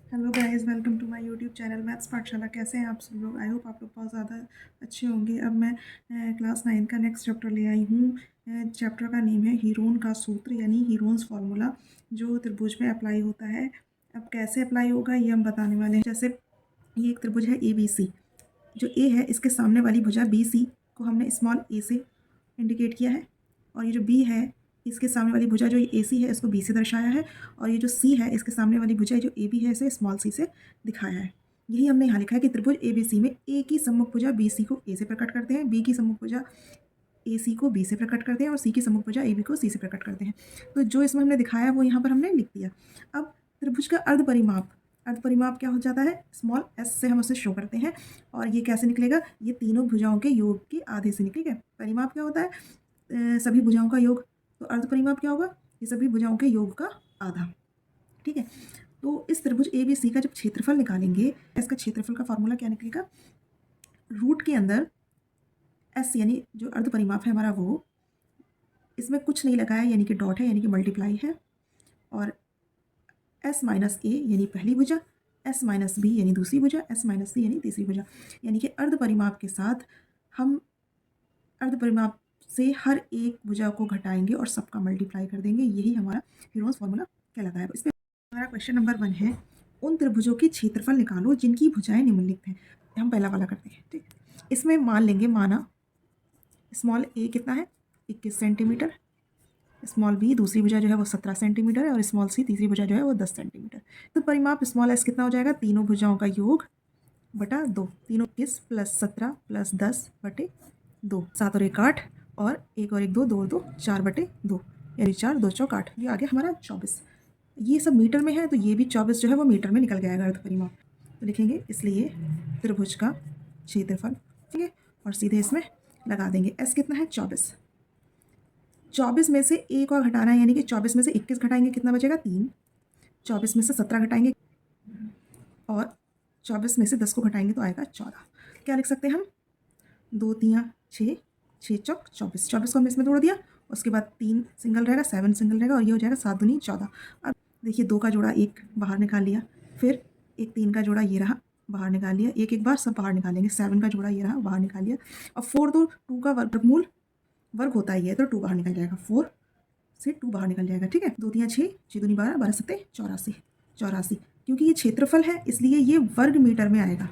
Hello guys, welcome to my YouTube channel maths Pathshala. कैसे हैं आप सब लोग? आई होप आप लोग बहुत ज़्यादा अच्छे होंगे। अब मैं क्लास 9 का नेक्स्ट चैप्टर ले आई हूँ। चैप्टर का नेम है हीरोन का सूत्र, यानी हीरोन्स फार्मूला, जो त्रिभुज में अप्लाई होता है। अब कैसे अप्लाई होगा ये हम बताने वाले हैं। जैसे ये एक त्रिभुज है ए बी सी। जो ए है इसके सामने वाली भुजा बी सी को हमने स्मॉल ए से इंडिकेट किया है, और ये जो बी है इसके सामने वाली भुजा जो ए सी है इसको बी से दर्शाया है, और ये जो सी है इसके सामने वाली भुजा जो ए बी है इसे स्मॉल सी से दिखाया है। यही हमने यहाँ लिखा है कि त्रिभुज ए बी सी में ए की सम्मुख भुजा बी सी को ए से प्रकट करते हैं, बी की सम्मुख भुजा ए सी को बी से प्रकट करते हैं, और सी की सम्मुख भुजा ए बी को सी से प्रकट करते हैं। तो जो इसमें हमने दिखाया वो यहाँ पर हमने लिख दिया। अब त्रिभुज का अर्ध परिमाप क्या हो जाता है? स्मॉल एस से हम उसे शो करते हैं, और ये कैसे निकलेगा? ये तीनों भुजाओं के योग के आधे से निकलेगा। परिमाप क्या होता है? सभी भुजाओं का योग। तो अर्ध परिमाप क्या होगा? ये सभी भुजाओं के योग का आधा। ठीक है, तो इस त्रिभुज ए बी सी का जब क्षेत्रफल निकालेंगे, इसका क्षेत्रफल का फॉर्मूला क्या निकलेगा? रूट के अंदर एस यानी जो अर्ध परिमाप है हमारा, वो इसमें कुछ नहीं लगा है, यानी कि डॉट है, यानी कि मल्टीप्लाई है, और एस माइनस ए यानी पहली भुजा, एस माइनस बी यानी दूसरी भुजा, एस माइनस सी यानी तीसरी भुजा। यानी कि अर्ध परिमाप के साथ हम अर्ध परिमाप से हर एक भुजा को घटाएंगे और सबका मल्टीप्लाई कर देंगे। यही हमारा हीरोन्स फार्मूला कहलाता है। इस पर हमारा क्वेश्चन नंबर 1 है, उन त्रिभुजों की क्षेत्रफल निकालो जिनकी भुजाएं निम्नलिखित हैं। हम पहला वाला करते हैं। ठीक, इसमें मान लेंगे, माना स्मॉल ए कितना है? 21 सेंटीमीटर, स्मॉल बी दूसरी भुजा जो है वो 17 सेंटीमीटर है, और स्मॉल सी तीसरी भुजा जो है वो 10 सेंटीमीटर। तो परिमाप स्मॉल एस कितना हो जाएगा? तीनों भुजाओं का योग बटा 2। तीनों 21 प्लस 17 प्लस 10 बटे 2, 7 और 1 8, और 1 और 1 2, 2 और 2 4 बटे 2, यानी 4 2 चौक 8। ये आ गया हमारा 24। ये सब मीटर में है, तो ये भी 24 जो है वो मीटर में निकल जाएगा अर्ध परिमाप। तो लिखेंगे इसलिए त्रिभुज का क्षेत्रफल, ठीक है, और सीधे इसमें लगा देंगे। एस कितना है? 24। 24 में से एक और घटाना है, यानी कि 24 में से 21 घटाएंगे, कितना बचेगा? 3। 24 में से 17 घटाएंगे, और 24 में से 10 को घटाएंगे तो आएगा 14। क्या लिख सकते हैं हम? 2 3 6, 6 चौक 24। 24 को हमने इसमें तोड़ दिया, उसके बाद 3 सिंगल रहेगा, 7 सिंगल रहेगा, और ये हो जाएगा 7 दूनी 14। अब देखिए 2 का जोड़ा 1 बाहर निकाल लिया, फिर एक 3 का जोड़ा ये रहा, बाहर निकाल लिया, एक एक बार सब बाहर निकालेंगे। 7 का जोड़ा ये रहा, बाहर निकाल लिया। और 4 तो 2 का वर्गमूल वर्ग होता ही है, तो 2 बाहर निकल जाएगा। 4 से 2 बाहर निकल जाएगा। ठीक है, 2 3 6, 6 दूनी 12, 12 7 84। 84 क्योंकि ये क्षेत्रफल है इसलिए ये वर्ग मीटर में आएगा।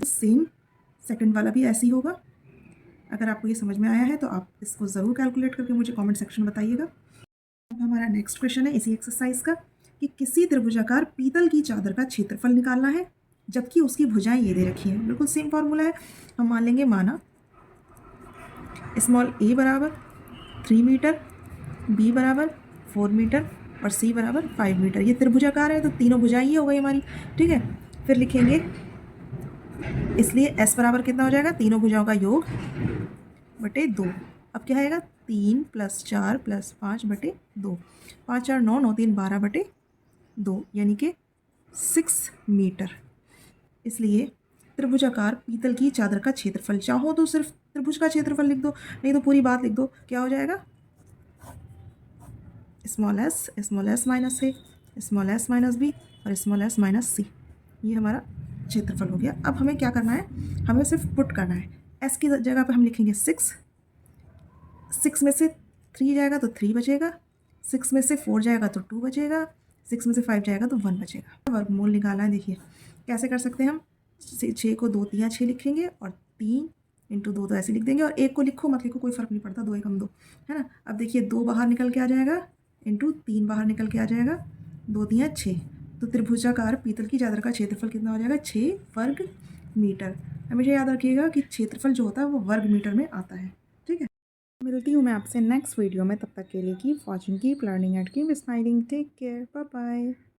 सेम सेकंड वाला भी ऐसे ही होगा। अगर आपको ये समझ में आया है तो आप इसको ज़रूर कैलकुलेट करके मुझे कमेंट सेक्शन में बताइएगा। अब हमारा नेक्स्ट क्वेश्चन है इसी एक्सरसाइज का, कि किसी त्रिभुजाकार पीतल की चादर का क्षेत्रफल निकालना है जबकि उसकी भुजाएं ये दे रखी हैं। बिल्कुल सेम फार्मूला है। हम मान लेंगे, माना स्मॉल ए बराबर 3 मीटर, बी बराबर 4 मीटर, और सी बराबर 5 मीटर। ये त्रिभुजाकार है तो तीनों भुजाएं ये हो गई हमारी। ठीक है, फिर लिखेंगे इसलिए एस बराबर कितना हो जाएगा? तीनों भुजाओं का योग बटे 2। अब क्या आएगा? 3 प्लस 4 प्लस 5 बटे 2। 5 4 9, 9 3 12 बटे 2, यानी कि 6 मीटर। इसलिए त्रिभुजाकार पीतल की चादर का क्षेत्रफल, चाहो तो सिर्फ त्रिभुज का क्षेत्रफल लिख दो, नहीं तो पूरी बात लिख दो। क्या हो जाएगा? स्मॉल एस माइनस ए, स्मॉल एस माइनस बी, और स्मॉल एस माइनस सी। ये हमारा क्षेत्रफल हो गया। अब हमें क्या करना है? हमें सिर्फ पुट करना है। एस की जगह पर हम लिखेंगे 6। 6 में से 3 जाएगा तो 3 बचेगा, 6 में से 4 जाएगा तो 2 बचेगा, 6 में से 5 जाएगा तो 1 बचेगा। वर्गमूल निकालना है। देखिए कैसे कर सकते हैं हम? 6 को 2 3 6 लिखेंगे, और 3 इंटू 2 तो ऐसे लिख देंगे, और 1 को लिखो मत लिखो कोई फ़र्क नहीं पड़ता, 2 एकम 2 है ना। अब देखिए 2 बाहर निकल के आ जाएगा, इंटू 3 बाहर निकल के आ जाएगा, 2 3 6। तो त्रिभुजाकार पीतल की चादर का क्षेत्रफल कितना हो जाएगा? 6 वर्ग मीटर। हमेशा याद रखिएगा कि क्षेत्रफल जो होता है वो वर्ग मीटर में आता है। ठीक है, मिलती हूँ मैं आपसे नेक्स्ट वीडियो में। तब तक के लिए keep watching, keep learning and keep smiling. Take care, bye bye.